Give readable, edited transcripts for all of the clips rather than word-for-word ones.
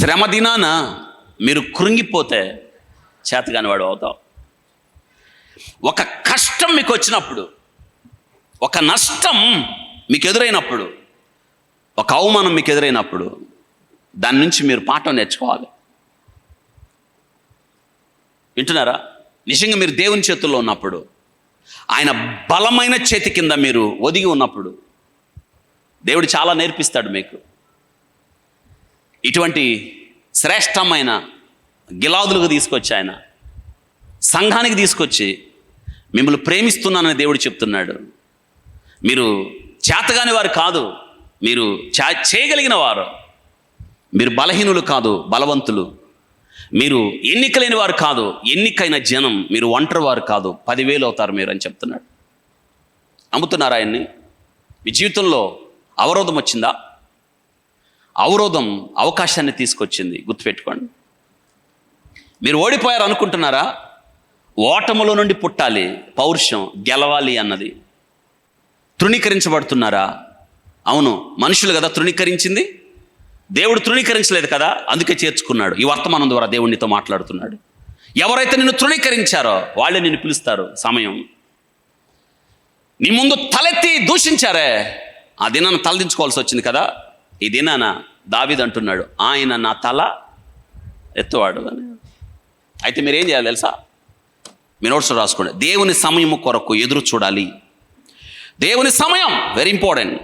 శ్రమ దినాన మీరు కృంగిపోతే చేతగాని వాడు అవుతావు. ఒక కష్టం మీకు వచ్చినప్పుడు, ఒక నష్టం మీకు ఎదురైనప్పుడు, ఒక అవమానం మీకు ఎదురైనప్పుడు దాని నుంచి మీరు పాఠం నేర్చుకోవాలి. వింటున్నారా? నిజంగా మీరు దేవుని చేతుల్లో ఉన్నప్పుడు, ఆయన బలమైన చేతి కింద మీరు ఒదిగి ఉన్నప్పుడు దేవుడు చాలా నేర్పిస్తాడు మీకు. ఇటువంటి శ్రేష్టమైన గిలాదులకు తీసుకొచ్చి ఆయన సంఘానికి తీసుకొచ్చి మిమ్మల్ని ప్రేమిస్తున్నానని దేవుడు చెప్తున్నాడు. మీరు చేతగాని వారు కాదు, మీరు చేయగలిగిన వారు. మీరు బలహీనులు కాదు, బలవంతులు. మీరు ఎన్నికలేని వారు కాదు, ఎన్నికైన జనం. మీరు ఒంటరి వారు కాదు, 10,000 అవుతారు మీరు అని చెప్తున్నాడు. నమ్ముతున్నారా ఆయన్ని? మీ జీవితంలో అవరోధం వచ్చిందా? అవరోధం అవకాశాన్ని తీసుకొచ్చింది, గుర్తుపెట్టుకోండి. మీరు ఓడిపోయారు అనుకుంటున్నారా? ఓటములో నుండి పుట్టాలి పౌరుషం, గెలవాలి అన్నది. తృణీకరించబడుతున్నారా? అవును, మనుషులు కదా తృణీకరించింది, దేవుడు తృణీకరించలేదు కదా, అందుకే చేర్చుకున్నాడు. ఈ వర్తమానం ద్వారా దేవుడు నీతో మాట్లాడుతున్నాడు. ఎవరైతే నిన్ను తృణీకరించారో వాళ్ళే నిన్ను పిలుస్తారు. సమయం నీ ముందు తలెత్తి దూషించారే, ఆ దినాన్ని తలదించుకోవాల్సి వచ్చింది కదా. ఈ దినాన దావీదు అంటున్నాడు, ఆయన నా తల ఎత్తువాడు అని. అయితే మీరేం చేయాలి తెలుసా? మీ నోట్స్లో రాసుకోండి. దేవుని సమయము కొరకు ఎదురు చూడాలి. దేవుని సమయం వెరీ ఇంపార్టెంట్.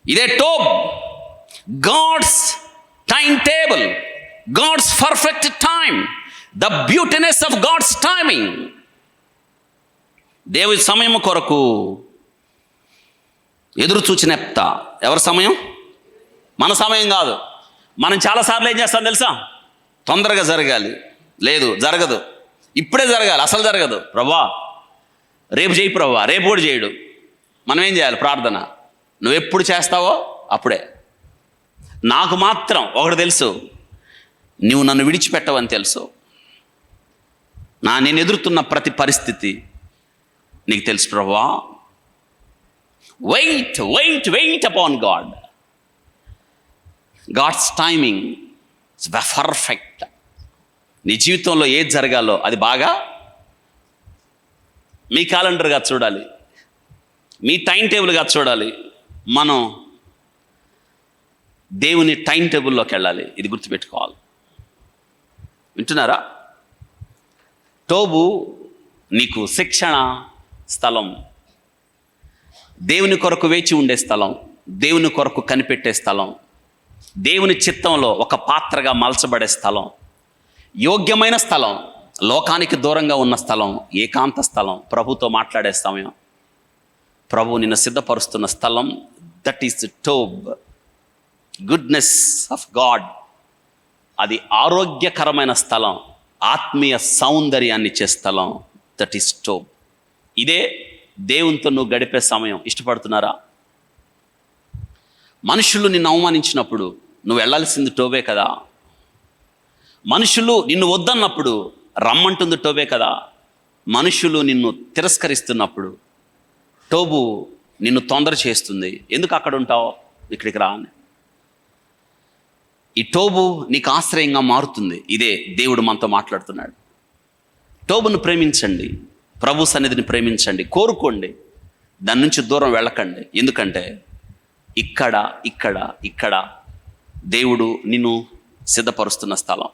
ఇదే టోబ్, God's time table, God's perfect time, the beautiness of God's timing. దేవుని సమయం కొరకు ఎదురు చూచినెప్త. ఎవరి సమయం? మన సమయం కాదు. మనం చాలాసార్లు ఏం చేస్తాం తెలుసా? తొందరగా జరగాలి, లేదు జరగదు, ఇప్పుడే జరగాలి, అసలు జరగదు. ప్రభా రేపు చేయి, ప్రభా రేపు కూడా చేయడు. మనం ఏం చేయాలి? ప్రార్థన. నువ్వు ఎప్పుడు చేస్తావో అప్పుడే. నాకు మాత్రం ఒకటి తెలుసు, నువ్వు నన్ను విడిచిపెట్టవని తెలుసు. నేను ఎదురుతున్న ప్రతి పరిస్థితి నీకు తెలుసు ప్రభువా. Wait wait wait upon God. God's timing is perfect. నీ జీవితంలో ఏది జరగాలో అది బాగా మీ క్యాలెండర్గా చూడాలి, మీ టైం టేబుల్గా చూడాలి. మనం దేవుని టైం టేబుల్లోకి వెళ్ళాలి. ఇది గుర్తుపెట్టుకోవాలి. వింటున్నారా? టోబు నీకు శిక్షణ స్థలం, దేవుని కొరకు వేచి ఉండే స్థలం, దేవుని కొరకు కనిపెట్టే స్థలం, దేవుని చిత్తంలో ఒక పాత్రగా మలచబడే స్థలం, యోగ్యమైన స్థలం, లోకానికి దూరంగా ఉన్న స్థలం, ఏకాంత స్థలం, ప్రభుతో మాట్లాడే సమయం, ప్రభు నిన్ను సిద్ధపరుస్తున్న స్థలం. దట్ ఈస్ టోబ్. గుడ్నెస్ ఆఫ్ గాడ్, అది ఆరోగ్యకరమైన స్థలం, ఆత్మీయ సౌందర్యాన్ని ఇచ్చే స్థలం. దట్ ఈస్ టోబ్. ఇదే దేవునితో నువ్వు గడిపే సమయం. ఇష్టపడుతున్నారా? మనుషులు నిన్ను అవమానించినప్పుడు నువ్వు వెళ్ళాల్సింది టోబే కదా. మనుషులు నిన్ను వద్దన్నప్పుడు రమ్మంటుంది టోబే కదా. మనుషులు నిన్ను తిరస్కరిస్తున్నప్పుడు టోబు నిన్ను తొందర చేస్తుంది. ఎందుకు అక్కడ ఉంటావు, ఇక్కడికి రా అని. ఈ టోబు నీకు ఆశ్రయంగా మారుతుంది. ఇదే దేవుడు మనతో మాట్లాడుతున్నాడు. టోబును ప్రేమించండి, ప్రభు సన్నిధిని ప్రేమించండి, కోరుకోండి, దాని నుంచి దూరం వెళ్ళకండి. ఎందుకంటే ఇక్కడ ఇక్కడ ఇక్కడ దేవుడు నిన్ను సిద్ధపరుస్తున్న స్థలం.